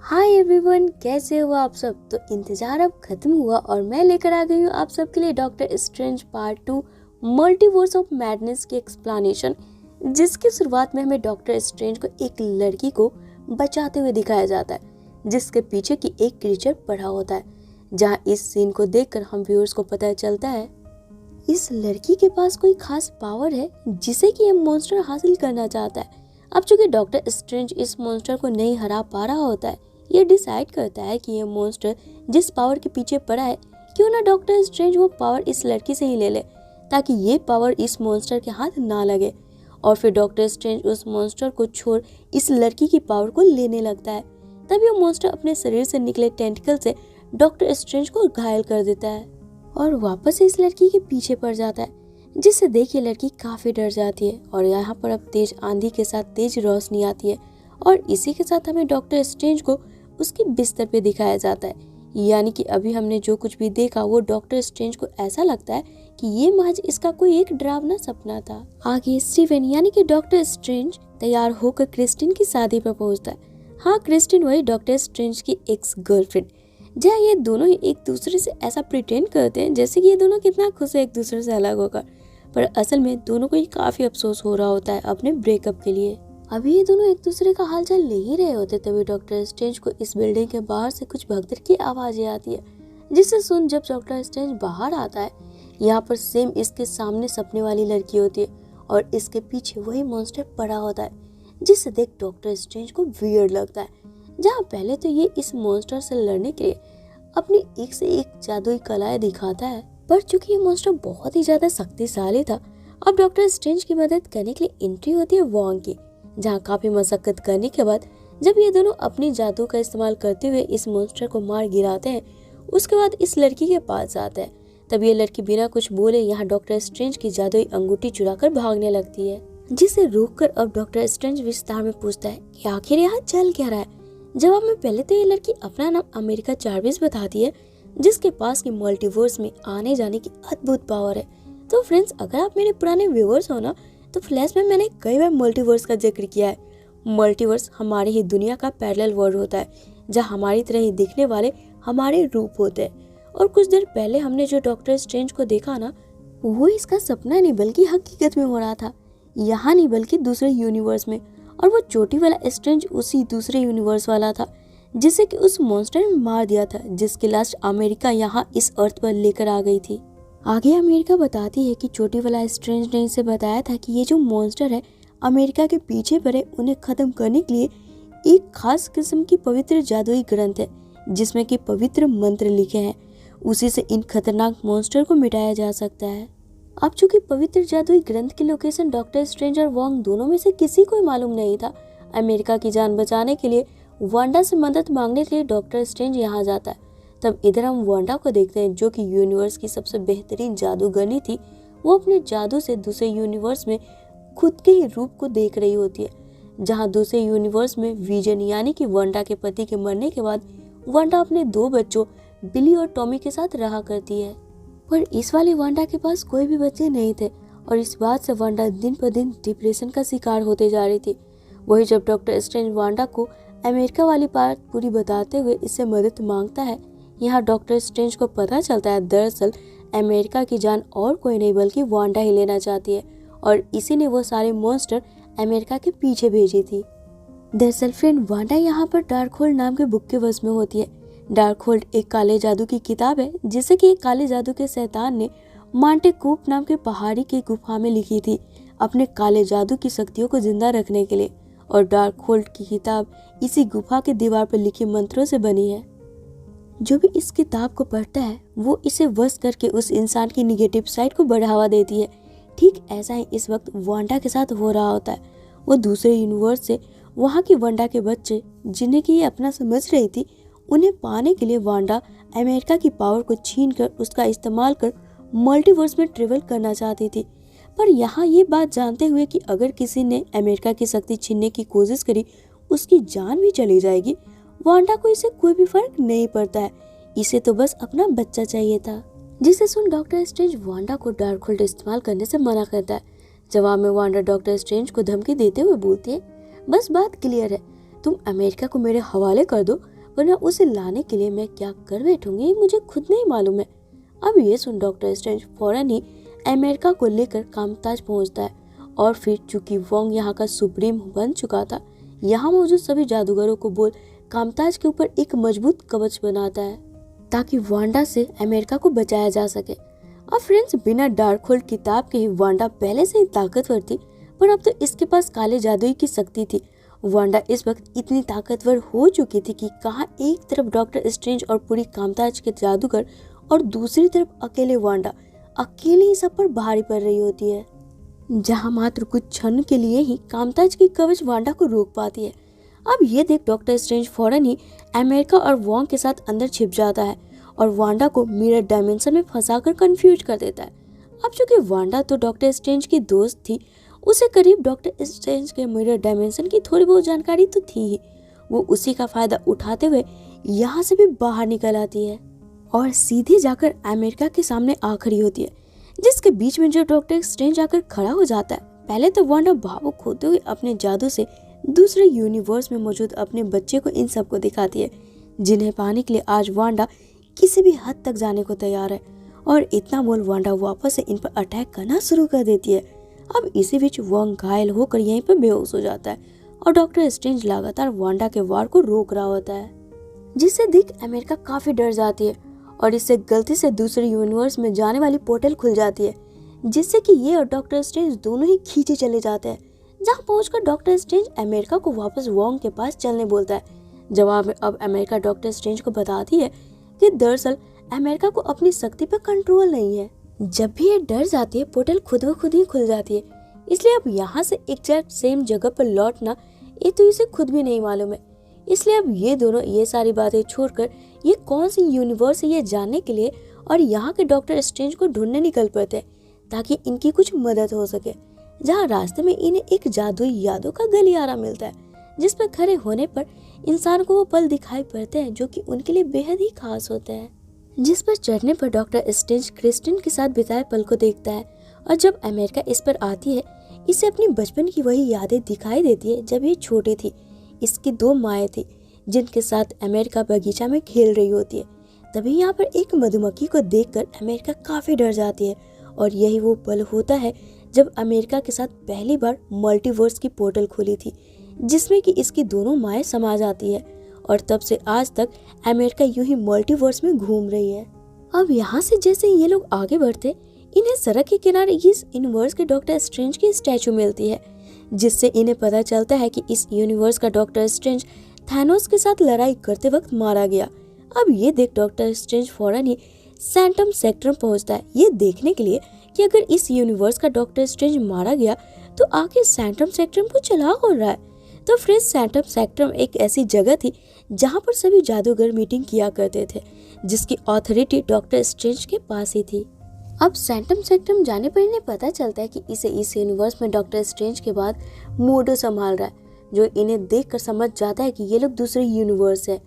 Hi everyone, कैसे हो आप सब। तो इंतजार अब खत्म हुआ और मैं लेकर आ गई हूँ आप सबके लिए doctor strange part 2 multiverse of madness की एक्सप्लेनेशन, जिसकी शुरुआत में हमें डॉक्टर स्ट्रेंज को एक लड़की को बचाते हुए दिखाया जाता है जिसके पीछे की एक क्रीचर पड़ा होता है। जहाँ इस सीन को देखकर हम व्यूअर्स को पता चलता है इस लड़की के पास कोई खास पावर है जिसे कि यह मॉन्स्टर हासिल करना चाहता है। अब चूंकि डॉक्टर स्ट्रेंज इस मॉन्स्टर को नहीं हरा पा रहा होता है, ये डिसाइड करता है कि ये मॉन्स्टर जिस पावर के पीछे पड़ा है, क्यों ना डॉक्टर स्ट्रेंज वो पावर इस लड़की से ही ले ले ताकि ये पावर इस मॉन्स्टर के हाथ ना लगे। और फिर डॉक्टर स्ट्रेंज उस मॉन्स्टर को छोड़ इस लड़की की पावर को लेने लगता है। तभी वो मॉन्स्टर अपने शरीर से निकले टेंटिकल से डॉक्टर स्ट्रेंज को घायल कर देता है और वापस इस लड़की के पीछे पड़ जाता है, जिससे देख ये लड़की काफी डर जाती है। और यहाँ पर अब तेज आंधी के साथ तेज रोशनी आती है और इसी के साथ हमें डॉक्टर स्ट्रेंज को उसके बिस्तर पे दिखाया जाता है। यानी कि अभी हमने जो कुछ भी देखा वो डॉक्टर स्ट्रेंज को ऐसा लगता है कि ये महज इसका कोई एक डरावना सपना था। आगे स्टीवन यानी कि डॉक्टर स्ट्रेंज तैयार होकर क्रिस्टिन की शादी पर पहुंचता है। हाँ, क्रिस्टिन वही डॉक्टर स्ट्रेंज की एक्स गर्लफ्रेंड। जहाँ ये दोनों ही एक दूसरे से ऐसा प्रिटेंड करते हैं जैसे कि ये दोनों कितना खुश है एक दूसरे से अलग होकर, पर असल में दोनों को ही काफी अफसोस हो रहा होता है अपने ब्रेकअप के लिए। अभी ये दोनों एक दूसरे का हालचाल ले ही रहे होते तभी डॉक्टर स्ट्रेंज को इस बिल्डिंग के बाहर से कुछ भगदड़ की आवाजें आती है, जिसे सुन जब डॉक्टर स्ट्रेंज बाहर आता है, यहाँ पर सेम इसके सामने सपने वाली लड़की होती है और इसके पीछे वही मॉन्स्टर पड़ा होता है, जिससे देख डॉक्टर स्ट्रेंज को वियर्ड लगता है। जहाँ पहले तो ये इस मॉन्स्टर से लड़ने के लिए अपनी एक से एक जादुई कलाएं दिखाता है, पर चूंकि ये मॉन्स्टर बहुत ही ज्यादा शक्तिशाली था, अब डॉक्टर स्ट्रेंज की मदद करने के लिए एंट्री होती है वॉन्ग की। जहाँ काफी मशक्कत करने के बाद जब ये दोनों अपनी जादू का इस्तेमाल करते हुए इस मॉन्स्टर को मार गिराते हैं, उसके बाद इस लड़की के पास आते हैं। तब ये लड़की बिना कुछ बोले यहाँ डॉक्टर स्ट्रेंज की जादुई अंगूठी चुराकर भागने लगती है, जिसे रोककर अब डॉक्टर स्ट्रेंज विस्तार में पूछता है कि आखिर यहाँ चल क्या रहा है। जवाब में पहले तो ये लड़की अपना नाम अमेरिका चार्विस बताती है, जिसके पास की मल्टीवर्स में आने जाने की अद्भुत पावर है। तो फ्रेंड्स, अगर आप मेरे पुराने व्यूअर्स हो ना, तो फ्लैश में मैंने कई बार मल्टीवर्स का जिक्र किया है। मल्टीवर्स हमारी ही दुनिया का पैरेलल वर्ल्ड होता है, जहाँ हमारी तरह ही दिखने वाले हमारे रूप होते हैं। और कुछ देर पहले हमने जो डॉक्टर स्ट्रेंज को देखा ना, वो इसका सपना नहीं बल्कि हकीकत में हो रहा था। यहाँ नहीं बल्कि दूसरे यूनिवर्स में। और वो चोटी वाला स्ट्रेंज उसी दूसरे यूनिवर्स वाला था जिसे कि उस मॉन्स्टर ने मार दिया था, जिसकी लाश अमेरिका यहाँ इस अर्थ पर लेकर आ गई थी। आगे अमेरिका बताती है कि चोटी वाला स्ट्रेंज ने इसे बताया था कि ये जो मॉन्स्टर है अमेरिका के पीछे पड़े उन्हें खत्म करने के लिए एक खास किस्म की पवित्र जादुई ग्रंथ है, जिसमें कि पवित्र मंत्र लिखे हैं। उसी से इन खतरनाक मॉन्स्टर को मिटाया जा सकता है। अब चूंकि पवित्र जादुई ग्रंथ की लोकेशन डॉक्टर स्ट्रेंज और वॉन्ग दोनों में से किसी को मालूम नहीं था, अमेरिका की जान बचाने के लिए वांडा से मदद मांगने के लिए डॉक्टर स्ट्रेंज यहाँ जाता है। तब इधर हम वांडा को देखते हैं, जो कि यूनिवर्स की सबसे बेहतरीन जादूगरनी थी। वो अपने जादू से दूसरे यूनिवर्स में खुद के ही रूप को देख रही होती है, जहाँ दूसरे यूनिवर्स में विजन यानी कि वांडा के पति के मरने के बाद वांडा अपने 2 बच्चों बिली और टॉमी के साथ रहा करती है। पर इस वाली वांडा के पास कोई भी बच्चे नहीं थे और इस बात से वांडा दिन पर दिन डिप्रेशन का शिकार होते जा रही थी। वही जब डॉक्टर स्ट्रेंज वांडा को अमेरिका वाली बात पूरी बताते हुए इससे मदद मांगता है, यहाँ डॉक्टर स्ट्रेंज को पता चलता है दरअसल अमेरिका की जान और कोई नहीं बल्कि वांडा ही लेना चाहती है और इसी ने वो सारे मॉन्स्टर अमेरिका के पीछे भेजी थी। दरअसल फ्रेंड, वांडा यहाँ पर डार्कहोल्ड नाम के बुक के वश में होती है। डार्कहोल्ड एक काले जादू की किताब है जिसे कि एक काले जादू के शैतान ने मांटे कूप नाम के पहाड़ी की गुफा में लिखी थी अपने काले जादू की शक्तियों को जिंदा रखने के लिए। और डार्कहोल्ड की किताब इसी गुफा के दीवार पर लिखे मंत्रों से बनी है। जो भी इस किताब को पढ़ता है वो इसे वश करके उस इंसान की निगेटिव साइड को बढ़ावा देती है। ठीक ऐसा ही इस वक्त वांडा के साथ हो रहा होता है। वो दूसरे यूनिवर्स से वहाँ की वांडा के बच्चे, जिन्हें कि ये अपना समझ रही थी, उन्हें पाने के लिए वांडा अमेरिका की पावर को छीनकर उसका इस्तेमाल कर मल्टीवर्स में ट्रेवल करना चाहती थी। पर यहाँ ये बात जानते हुए कि अगर किसी ने अमेरिका की शक्ति छीनने की कोशिश करी उसकी जान भी चली जाएगी, वांडा को इसे कोई भी फर्क नहीं पड़ता है। इसे तो बस अपना बच्चा चाहिए था। जिसे सुन डॉक्टर स्ट्रेंज वांडा को डार्कहोल्ड इस्तेमाल करने से मना करता है। जवाब में वांडा डॉक्टर स्ट्रेंज को धमकी देते हुए बोलती है, बस बात क्लियर है, तुम अमेरिका को मेरे हवाले कर दो, वरना उसे लाने के लिए मैं क्या कर बैठूंगी मुझे खुद नहीं मालूम है। अब ये सुन डॉक्टर स्ट्रेंज फौरन ही अमेरिका को लेकर कामताज पहुंचता है और फिर चूंकि वोंग यहाँ का सुप्रीम बन चुका था, यहाँ मौजूद सभी जादूगरों को बोल कामताज के ऊपर एक मजबूत कवच बनाता है ताकि वांडा से अमेरिका को बचाया जा सके। अब फ्रेंड्स, बिना डार्कहोल्ड किताब के ही वांडा पहले से ही ताकतवर थी, पर अब तो इसके पास काले जादुई की शक्ति थी। वांडा इस वक्त इतनी ताकतवर हो चुकी थी कि कहाँ एक तरफ डॉक्टर स्ट्रेंज और पूरी कामताज के जादूगर और दूसरी तरफ अकेले वांडा अकेले ही सब पर भारी पड़ रही होती है, जहाँ मात्र कुछ क्षण के लिए ही कामताज की कवच वांडा को रोक पाती है। अब ये देख डॉक्टर स्ट्रेंज फौरन ही अमेरिका और वोंग के साथ अंदर छिप जाता है और वांडा को मिरर डायमेंशन में फंसाकर कंफ्यूज कर देता है। अब चूंकि वांडा तो डॉक्टर स्ट्रेंज की दोस्त थी, उसे करीब डॉक्टर स्ट्रेंज के मिरर डायमेंशन की थोड़ी बहुत जानकारी तो थी ही। वो उसी का फायदा उठाते हुए यहाँ से भी बाहर निकल आती है और सीधे जाकर अमेरिका के सामने आ खड़ी होती है, जिसके बीच में जो डॉक्टर स्ट्रेंज आकर खड़ा हो जाता है। पहले तो वांडा भावुक होते हुए अपने जादू से दूसरे यूनिवर्स में मौजूद अपने बच्चे को इन सबको दिखाती है, जिन्हें पाने के लिए आज वांडा किसी भी हद तक जाने को तैयार है। और इतना बोल वांडा वापस से इन पर अटैक करना शुरू कर देती है। अब इसी बीच वोंग घायल होकर यहीं पर बेहोश हो जाता है और डॉक्टर स्ट्रेंज लगातार वांडा के वार को रोक रहा होता है, जिससे देख अमेरिका काफी डर जाती है और इससे गलती से दूसरे यूनिवर्स में जाने वाली पोर्टल खुल जाती है, जिससे कि ये और डॉक्टर स्ट्रेंज दोनों ही खींचे चले जाते हैं। जहाँ पहुंचकर डॉक्टर स्ट्रेंज अमेरिका को वापस वोंग के पास चलने बोलता है। जवाब में अब अमेरिका डॉक्टर स्ट्रेंज को बताती है कि दरअसल अमेरिका को अपनी शक्ति पर कंट्रोल नहीं है। जब भी ये डर जाती है पोर्टल खुद ब खुद ही खुल जाती है, इसलिए अब यहाँ से एग्जैक्ट सेम जगह पर लौटना ये तो इसे खुद भी नहीं मालूम है। इसलिए अब ये दोनों ये सारी बातें छोड़कर ये कौन सी यूनिवर्स है ये जानने के लिए और यहाँ के डॉक्टर स्ट्रेंज को ढूंढने निकल पड़ते हैं ताकि इनकी कुछ मदद हो सके। जहाँ रास्ते में इन्हें एक जादुई यादों का गलियारा मिलता है, जिस पर खड़े होने पर इंसान को वो पल दिखाई पड़ते हैं जो कि उनके लिए बेहद ही खास होते हैं, जिस पर चढ़ने पर डॉक्टर स्ट्रेंज क्रिस्टिन के साथ बिताए पल को देखता है। और जब अमेरिका इस पर आती है, इसे अपनी बचपन की वही यादें दिखाई देती है जब ये छोटी थी। इसकी 2 माएँ थी जिनके साथ अमेरिका बगीचा में खेल रही होती है। तभी यहाँ पर एक मधुमक्खी को देखकर अमेरिका काफी डर जाती है और यही वो पल होता है जब अमेरिका के साथ पहली बार मल्टीवर्स की पोर्टल खुली थी, जिसमें कि इसकी दोनों माएँ समा जाती है और तब से आज तक अमेरिका यूं ही मल्टीवर्स में घूम रही है। अब यहाँ से जैसे ये लोग आगे बढ़ते, इन्हें सड़क के किनारे इस यूनिवर्स के डॉक्टर स्ट्रेंज की स्टैचू मिलती है, जिससे इन्हें पता चलता है कि इस यूनिवर्स का डॉक्टर स्ट्रेंज थैनोस के साथ लड़ाई करते वक्त मारा गया। अब ये देख डॉक्टर स्ट्रेंज फौरन ही सैंटम सेक्ट्रम पहुंचता है, ये देखने के लिए कि अगर इस यूनिवर्स का डॉक्टर स्ट्रेंज मारा गया तो आखिर सैंटम सेक्ट्रम को चला कौन रहा है। तो फ्रेंड्स, सैंटम सेक्ट्रम एक ऐसी जगह थी जहां पर सभी जादूगर मीटिंग किया करते थे, जिसकी अथॉरिटी डॉक्टर स्ट्रेंज के पास ही थी। अब सैंटम सेक्ट्रम जाने पर इन्हें पता चलता है कि इसे इस यूनिवर्स में डॉक्टर स्ट्रेंज के बाद मोडो संभाल रहा है, जो इन्हें देखकर समझ जाता है कि ये लोग दूसरे यूनिवर्स है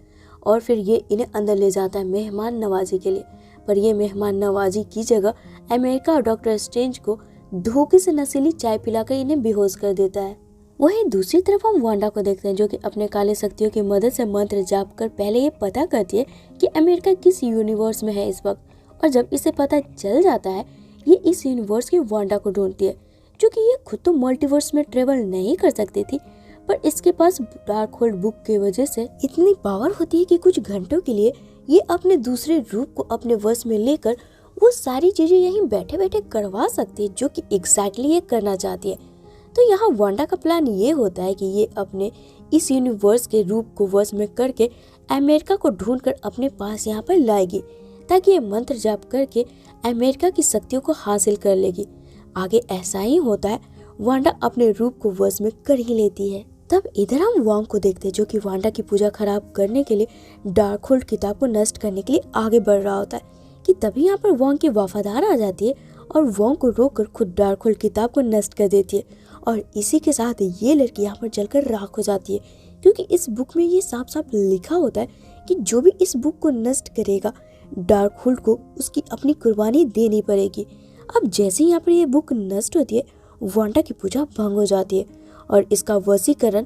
और फिर ये इन्हें अंदर ले जाता है मेहमान नवाजी के लिए। पर ये मेहमान नवाजी की जगह अमेरिका और डॉक्टर स्ट्रेंज को धोखे से नशीली चाय पिलाकर इन्हें बेहोश कर देता है। वहीं दूसरी तरफ हम वांडा को देखते हैं, जो कि अपने काले शक्तियों की मदद से मंत्र जाप कर पहले ये पता करती है कि अमेरिका किस यूनिवर्स में है इस वक्त। और जब इसे पता चल जाता है, ये इस यूनिवर्स की वांडा को ढूंढती है, क्योंकि ये खुद तो मल्टीवर्स में ट्रेवल नहीं कर सकती थी, पर इसके पास डार्कहोल्ड बुक की वजह से इतनी पावर होती है कि कुछ घंटों के लिए ये अपने दूसरे रूप को अपने वश में लेकर वो सारी चीजें यहीं बैठे बैठे करवा सकती है, जो कि एग्जैक्टली ये करना चाहती है। तो यहाँ वांडा का प्लान ये होता है कि ये अपने इस यूनिवर्स के रूप को वश में करके अमेरिका को ढूंढकर अपने पास यहाँ पर लाएगी, ताकि ये मंत्र जाप करके अमेरिका की शक्तियों को हासिल कर लेगी। आगे ऐसा ही होता है, वांडा अपने रूप को वश में कर ही लेती है। तब इधर हम वोंग को देखते हैं, जो कि वांडा की पूजा खराब करने के लिए डार्कहोल्ड किताब को नष्ट करने के लिए आगे बढ़ रहा होता है कि तभी यहाँ पर वोंग की वफादार आ जाती है और वोंग को रोककर खुद डार्कहोल्ड किताब को नष्ट कर देती है। और इसी के साथ ये लड़की यहाँ पर जलकर राख हो जाती है, क्योंकि इस बुक में ये साफ साफ लिखा होता है कि जो भी इस बुक को नष्ट करेगा डार्कहोल्ड को उसकी अपनी कुर्बानी देनी पड़ेगी। अब जैसे ही यहाँ पर ये बुक नष्ट होती है, वांडा की पूजा भंग हो जाती है और इसका वशीकरण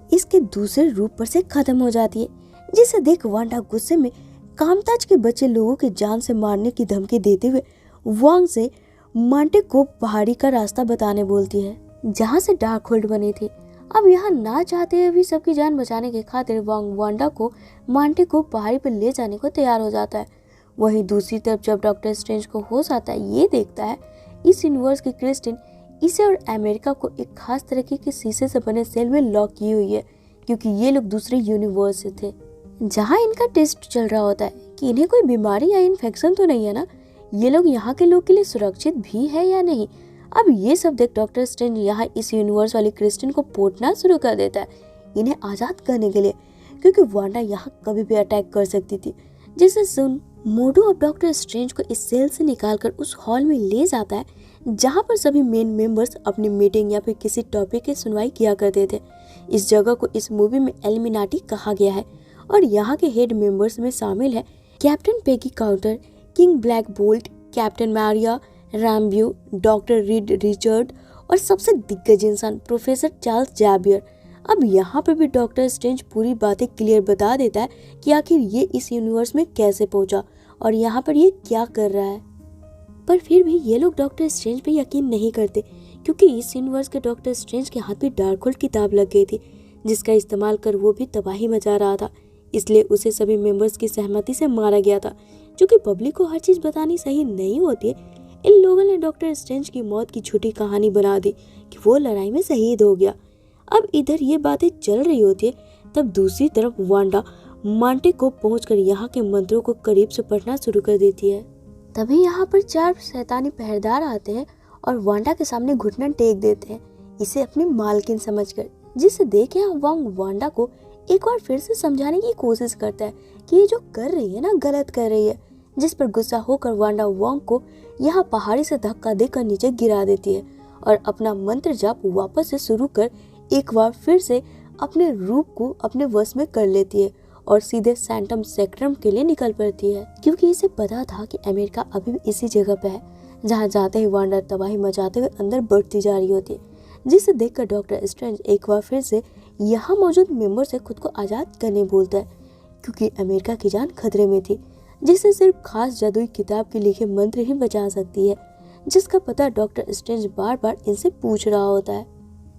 इसके दूसरे रूप पर से खत्म हो जाती है, जिसे देख वांडा गुस्से में कामकाज के बचे लोगों की जान से मारने की धमकी देते हुए वांग से मांटे को पहाड़ी का रास्ता बताने बोलती है जहां से डार्क होल्ड बनी थी। अब यहाँ ना चाहते हुए भी सबकी जान बचाने के खातिर वांग वांडा को मांटे को पहाड़ी पर ले जाने को तैयार हो जाता है। वहीं दूसरी तरफ जब डॉक्टर स्ट्रेंज को होश आता है, ये देखता है इस यूनिवर्स की क्रिस्टिन इसे और अमेरिका को एक खास तरीके के शीशे से बने सेल में लॉक की हुई है, क्योंकि ये लोग दूसरे यूनिवर्स से थे जहाँ इनका टेस्ट चल रहा होता है कि इन्हें कोई बीमारी या इन्फेक्शन तो नहीं है ना, ये लोग यहाँ के लोग के लिए सुरक्षित भी है या नहीं। अब ये सब देख डॉक्टर स्ट्रेंज यहाँ इस यूनिवर्स वाली क्रिस्टिन को पोतना शुरू कर देता है इन्हें आजाद करने के लिए, क्योंकि वांडा यहाँ कभी भी अटैक कर सकती थी। जिसे सुन मोडू अब डॉक्टर स्ट्रेंज को इस सेल से निकालकर उस हॉल में ले जाता है जहाँ पर सभी मेन मेंबर्स अपनी मीटिंग या फिर किसी टॉपिक की सुनवाई किया करते थे। इस जगह को इस मूवी में एलिमिनाटी कहा गया है और यहाँ के हेड मेंबर्स में शामिल है captain Peggy Carter, king Black Bolt, captain Maria, Rambeau, doctor Reed Richard और सबसे दिग्गज इंसान प्रोफेसर चार्ल्स जैवियर। अब यहाँ पर भी डॉक्टर स्ट्रेंज पूरी बातें क्लियर बता देता है कि आखिर ये इस यूनिवर्स में कैसे पहुंचा और यहाँ पर ये क्या कर रहा है। पर फिर भी ये लोग डॉक्टर स्ट्रेंज पे यकीन नहीं करते, क्योंकि इस यूनिवर्स के डॉक्टर स्ट्रेंज के हाथ में डार्क होल्ड किताब लग गई थी जिसका इस्तेमाल कर वो भी तबाही मचा रहा था। इसलिए उसे सभी मेंबर्स की सहमति से मारा गया था। क्योंकि पब्लिक को हर चीज बतानी सही नहीं होती है, इन लोगों ने डॉक्टर स्ट्रेंज की मौत की झूठी कहानी बना दी कि वो लड़ाई में शहीद हो गया। अब इधर ये बातें चल रही होती है, तब दूसरी तरफ वांडा मांटे को पहुंचकर यहाँ के मंत्रों को करीब से पढ़ना शुरू कर देती है। तभी यहाँ पर 4 शैतानी पहरेदार आते हैं और वांडा के सामने घुटना टेक देते हैं, इसे अपनी मालकिन समझकर। जिसे देखे वांग वांडा को एक बार फिर से समझाने की कोशिश करता है कि ये जो कर रही है ना गलत कर रही है, जिस पर गुस्सा होकर वांडा वांग को यहाँ पहाड़ी से धक्का देकर नीचे गिरा देती है और अपना मंत्र जाप वापस से शुरू कर एक बार फिर से अपने रूप को अपने वश में कर लेती है और सीधे सैंटम सेक्ट्रम के लिए निकल पड़ती है, क्योंकि इसे पता था कि अमेरिका अभी भी इसी जगह पे है जहाँ जाते ही वांडा तबाही मचाते हुए अंदर बढ़ती जा रही होती है। जिसे देखकर डॉक्टर स्ट्रेंज एक बार फिर से यहाँ मौजूद मेंबर से खुद को आजाद करने बोलता है, क्योंकि अमेरिका की जान खतरे में थी, जिसे सिर्फ खास जादुई किताब के लिखे मंत्र ही बचा सकती है, जिसका पता डॉक्टर स्ट्रेंज बार बार इनसे पूछ रहा होता है।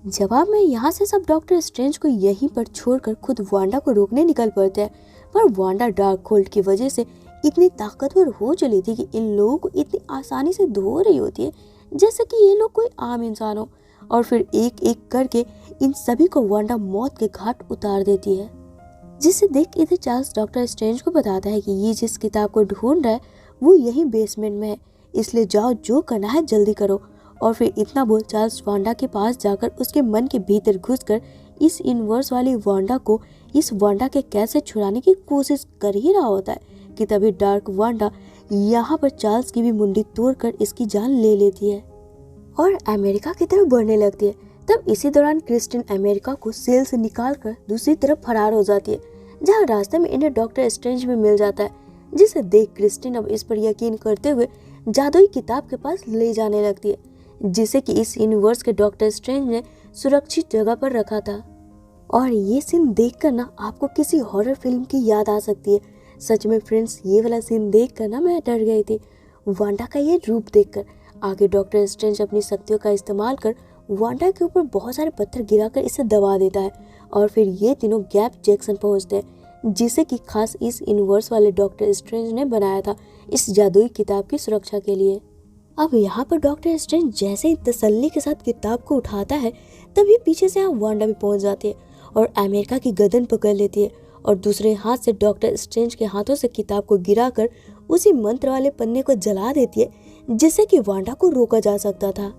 जवाब में यहाँ से सब डॉक्टर स्ट्रेंज को यहीं पर छोड़कर खुद वांडा को रोकने निकल पड़ते हैं, पर वांडा डार्क होल्ड की वजह से इतनी ताकतवर हो चली थी कि इन लोगों को इतनी आसानी से धो रही होती है जैसे कि ये लोग कोई आम इंसान हो, और फिर एक एक करके इन सभी को वांडा मौत के घाट उतार देती है। जिसे देख इधर चार्ल्स डॉक्टर स्ट्रेंज को बताता है कि ये जिस किताब को ढूंढ रहा है वो यही बेसमेंट में है, इसलिए जाओ जो करना है जल्दी करो। और फिर इतना बोल चार्ल्स वांडा के पास जाकर उसके मन के भीतर घुसकर इस यूनिवर्स वाली वांडा को इस वांडा के कैसे छुड़ाने की कोशिश कर ही रहा होता है कि तभी डार्क वांडा यहाँ पर चार्ल्स की भी मुंडी तोड़कर इसकी जान ले लेती है और अमेरिका की तरफ बढ़ने लगती है। तब इसी दौरान क्रिस्टिन अमेरिका को सेल से निकालकर दूसरी तरफ फरार हो जाती है, जहाँ रास्ते में इन्हें डॉक्टर स्ट्रेंज भी मिल जाता है। जिसे देख क्रिस्टिन अब इस पर यकीन करते हुए जादुई किताब के पास ले जाने लगती है, जिसे कि इस यूनिवर्स के डॉक्टर स्ट्रेंज ने सुरक्षित जगह पर रखा था। और ये सीन देखकर ना आपको किसी हॉरर फिल्म की याद आ सकती है। सच में फ्रेंड्स, ये वाला सीन देखकर ना मैं डर गई थी वांडा का ये रूप देखकर। आगे डॉक्टर स्ट्रेंज अपनी शक्तियों का इस्तेमाल कर वांडा के ऊपर बहुत सारे पत्थर गिराकर इसे दबा देता है और फिर ये तीनों गैप जैक्सन पहुंचते हैं, जिसे कि खास इस यूनिवर्स वाले डॉक्टर स्ट्रेंज ने बनाया था इस जादुई किताब की सुरक्षा के लिए। अब यहाँ पर डॉक्टर स्ट्रेंज जैसे ही तसल्ली के साथ किताब को उठाता है, तभी पीछे से यहाँ वांडा भी पहुंच जाती है और अमेरिका की गर्दन पकड़ लेती है और दूसरे हाथ से डॉक्टर स्ट्रेंज के हाथों से किताब को गिराकर उसी मंत्र वाले पन्ने को जला देती है, जिससे कि वांडा को रोका जा सकता था।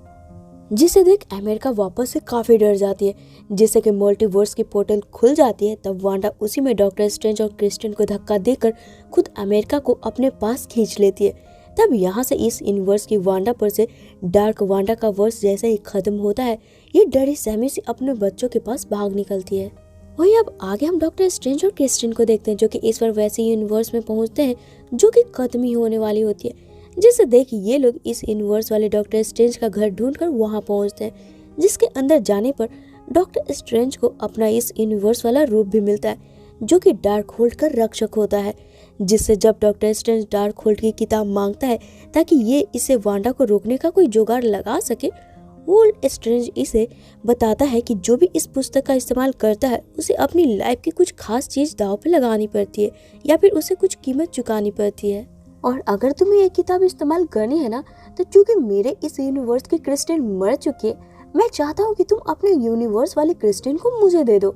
जिसे देख अमेरिका वापस से काफी डर जाती है, जिससे कि मल्टीवर्स की पोर्टल खुल जाती है। तब वांडा उसी में डॉक्टर स्ट्रेंज और क्रिस्टिन को धक्का देकर खुद अमेरिका को अपने पास खींच लेती है। तब यहाँ से इस यूनिवर्स की वांडा पर से डार्क वांडा का वर्ष जैसे ही खत्म होता है, ये डरी सहमी से अपने बच्चों के पास भाग निकलती है। वही अब आगे हम डॉक्टर स्ट्रेंज और क्रिस्टिन को देखते हैं, जो कि इस बार वैसे यूनिवर्स में पहुंचते हैं जो कि खत्म ही होने वाली होती है। जिसे देख ये लोग इस यूनिवर्स वाले डॉक्टर स्ट्रेंज का घर ढूंढकर वहां पहुंचते हैं, जिसके अंदर जाने पर डॉक्टर स्ट्रेंज को अपना इस यूनिवर्स वाला रूप भी मिलता है, जो कि डार्क होल्ड का रक्षक होता है, जिससे जब डॉक्टर स्ट्रेंज डार्क होल्ड की किताब मांगता है ताकि ये इसे वांडा को रोकने का कोई जुगाड़ लगा सके, ओल्ड स्ट्रेंज इसे बताता है कि जो भी इस पुस्तक का इस्तेमाल करता है उसे अपनी लाइफ की कुछ खास चीज दांव पे लगानी पड़ती है या फिर उसे कुछ कीमत चुकानी पड़ती है। और अगर तुम्हें ये किताब इस्तेमाल करनी है ना, तो चूंकि मेरे इस यूनिवर्स की क्रिस्टिन मर चुकी है, मैं चाहता हूँ कि तुम अपने यूनिवर्स वाली क्रिस्टिन को मुझे दे दो।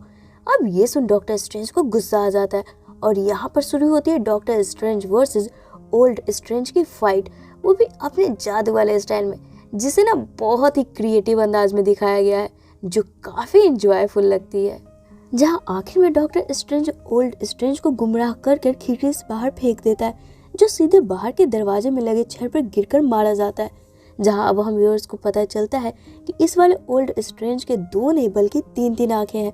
अब ये सुन डॉक्टर स्ट्रेंज को गुस्सा आ जाता है और यहाँ पर शुरू होती है doctor strange versus old strange की फाइट, वो भी अपने जादू वाले स्टाइल में, जिसे ना बहुत ही क्रिएटिव अंदाज में दिखाया गया है, जो काफी इंजॉयफुल लगती है। जहाँ आखिर में डॉक्टर स्ट्रेंज ओल्ड स्ट्रेंज को गुमराह करके खिड़की से बाहर फेंक देता है, जो सीधे बाहर के दरवाजे में लगे छड़ पर गिरकर मारा जाता है। जहाँ अब हम व्यूअर्स को पता चलता है कि इस वाले ओल्ड स्ट्रेंज के 2 नहीं बल्कि 3 आंखें हैं।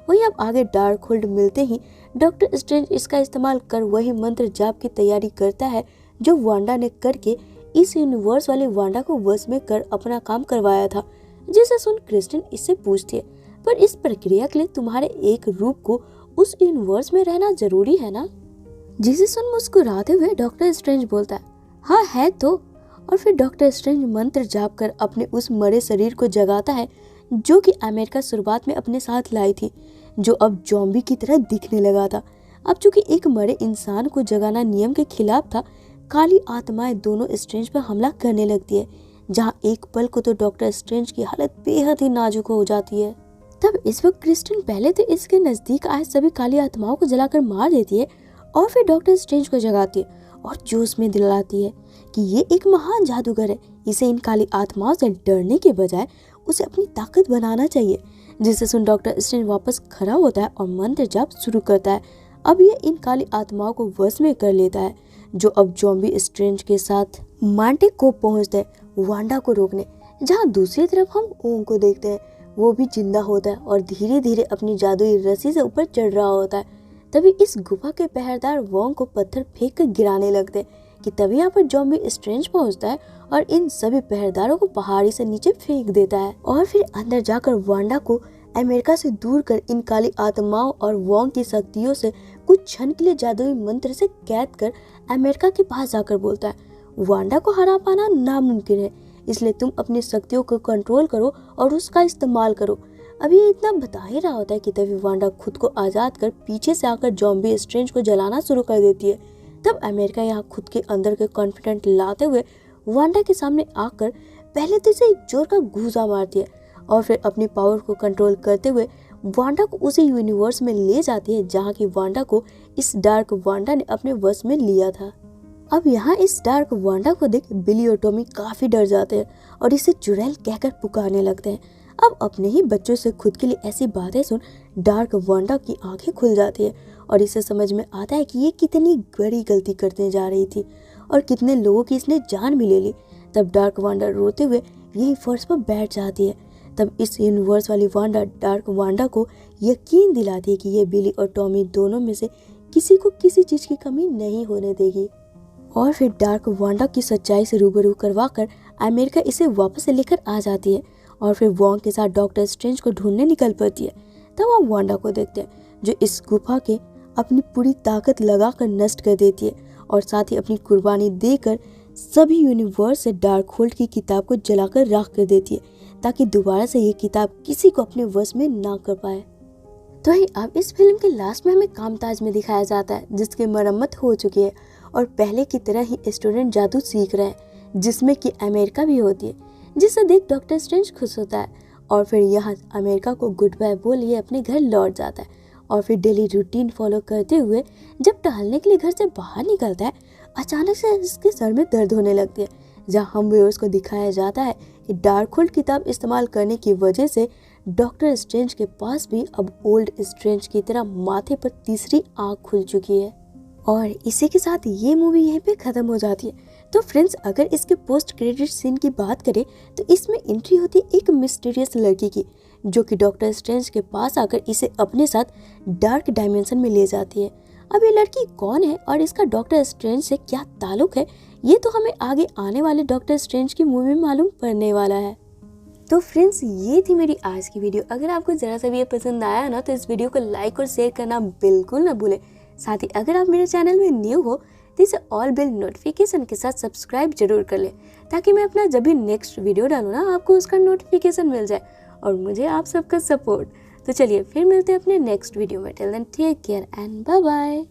वहीं अब आगे डार्क होल्ड मिलते ही डॉक्टर स्ट्रेंज इसका इस्तेमाल कर वही मंत्र जाप की तैयारी करता है जो वांडा ने करके इस यूनिवर्स वाले वांडा को वश में कर अपना काम करवाया था। जिसे सुन क्रिस्टिन इससे पूछती है, पर इस प्रक्रिया के लिए तुम्हारे एक रूप को उस यूनिवर्स में रहना जरूरी है ना? जिसे सुन मुस्कुराते हुए डॉक्टर स्ट्रेंज बोलता है, हाँ है तो। और फिर डॉक्टर स्ट्रेंज मंत्र जाप कर अपने उस मरे शरीर को जगाता है जो कि अमेरिका शुरुआत में अपने साथ लाई थी, जो अब जॉम्बी की तरह दिखने लगा था। अब चूंकि एक मरे इंसान को जगाना नियम के खिलाफ था, काली आत्माएं दोनों स्ट्रेंज पर हमला करने लगती है। जहां एक पल को तो डॉक्टर स्ट्रेंज की हालत बेहद ही नाजुक हो जाती है। तब इस वक्त क्रिस्टिन पहले तो इसके नजदीक आए सभी काली आत्माओं को जलाकर मार देती है और फिर डॉक्टर स्ट्रेंज को जगाती है और जोश में दिलाती है कि ये एक महान जादूगर है, इसे इन काली आत्माओं से डरने के बजाय उसे अपनी ताकत बनाना चाहिए। जिसे सुन डॉक्टर स्ट्रेंज वापस खड़ा होता है और मंत्र जाप शुरू करता है। अब ये इन काली आत्माओं को वश में कर लेता है, जो अब जॉम्बी स्ट्रेंज के साथ मांटे को पहुंचते हैं वांडा को रोकने। जहां दूसरी तरफ हम ओम को देखते हैं, वो भी जिंदा होता है और धीरे धीरे अपनी जादुई रस्सी से ऊपर चढ़ रहा होता है। तभी इस गुफा के पहरेदार वोंग को पत्थर फेंक कर गिराने लगते हैं कि तभी यहाँ पर जॉम्बी स्ट्रेंज पहुंचता है और इन सभी पहरेदारों को पहाड़ी से नीचे फेंक देता है। और फिर अंदर जाकर वांडा को अमेरिका से दूर कर इन काली आत्माओं और वोंग की शक्तियों से कुछ क्षण के लिए जादुई मंत्र से कैद कर अमेरिका के पास जाकर बोलता है, वांडा को हरा पाना नामुमकिन है, इसलिए तुम अपनी शक्तियों को कंट्रोल करो और उसका इस्तेमाल करो। अभी ये इतना बता ही रहा होता है कि तभी वांडा खुद को आजाद कर पीछे से आकर जॉम्बी स्ट्रेंज को जलाना शुरू कर देती है। तब अमेरिका यहाँ खुद के अंदर के कॉन्फिडेंट लाते हुए वांडा के सामने आकर पहले तो इसे एक जोर का घूसा मारती है और फिर अपनी पावर को कंट्रोल करते हुए वांडा को उसी यूनिवर्स में ले जाती है जहाँ की वांडा को इस डार्क वांडा ने अपने वश में लिया था। अब यहाँ इस डार्क वांडा को देख बिली और टॉमी काफी डर जाते हैं और इसे चुड़ैल कहकर पुकारने लगते हैं। अब अपने ही बच्चों से खुद के लिए ऐसी बातें सुन डार्क वांडा की आंखें खुल जाती है और इसे समझ में आता है कि ये कितनी बड़ी गलती करने जा रही थी और कितने लोगों की इसने जान भी ले ली। तब डार्क वांडा रोते हुए यही फर्श पर बैठ जाती है। तब इस यूनिवर्स वाली वांडा डार्क वांडा को यकीन दिलाती है कि ये बिली और टॉमी दोनों में से किसी को किसी चीज की कमी नहीं होने देगी। और फिर डार्क वांडा की सच्चाई से रूबरू करवा कर अमेरिका इसे वापस लेकर आ जाती है और फिर वोंग के साथ डॉक्टर स्ट्रेंज को ढूंढने निकल पड़ती है। तब हम वांडा को देखते हैं जो इस गुफा के अपनी पूरी ताकत लगाकर नष्ट कर देती है और साथ ही अपनी कुर्बानी देकर सभी यूनिवर्स से डार्क होल्ड की किताब को जलाकर राख कर देती है ताकि दोबारा से ये किताब किसी को अपने वश में ना कर पाए। तो ही अब इस फिल्म के लास्ट में हमें कामताज में दिखाया जाता है जिसकी मरम्मत हो चुकी है और पहले की तरह ही स्टूडेंट जादू सीख रहे हैं जिसमें कि अमेरिका भी होती है, जिसे देख डॉक्टर स्ट्रेंज खुश होता है और फिर यहाँ अमेरिका को गुड बाय बोलिए अपने घर लौट जाता है और फिर डेली रूटीन फॉलो करते हुए जब टहलने के लिए घर से बाहर निकलता है अचानक से इसके सर में दर्द होने लगती है। जहाँ हम व्यूअर्स को दिखाया जाता है कि डार्क होल्ड किताब इस्तेमाल करने की वजह से डॉक्टर स्ट्रेंज के पास भी अब ओल्ड स्ट्रेंज की तरह माथे पर तीसरी आँख खुल चुकी है। और इसी के साथ ये मूवी यहीं पे ख़त्म हो जाती है। तो फ्रेंड्स अगर इसके पोस्ट क्रेडिट सीन की बात करें तो इसमें एंट्री होती है एक मिस्टीरियस लड़की की जो कि डॉक्टर स्ट्रेंज के पास आकर इसे अपने साथ डार्क डायमेंशन में ले जाती है। अब ये लड़की कौन है और इसका डॉक्टर स्ट्रेंज से क्या ताल्लुक है, ये तो हमें आगे आने वाले डॉक्टर स्ट्रेंज की मूवी में मालूम पड़ने वाला है। तो फ्रेंड्स ये थी मेरी आज की वीडियो। अगर आपको ज़रा सा भी ये पसंद आया ना तो इस वीडियो को लाइक और शेयर करना बिल्कुल ना भूलें। साथ ही अगर आप मेरे चैनल में न्यू हो तो इसे ऑल बेल नोटिफिकेशन के साथ सब्सक्राइब जरूर कर लें, ताकि मैं अपना जब भी नेक्स्ट वीडियो डालूँ ना आपको उसका नोटिफिकेशन मिल जाए और मुझे आप सबका सपोर्ट। तो चलिए फिर मिलते हैं अपने नेक्स्ट वीडियो में। Till then take care and bye bye.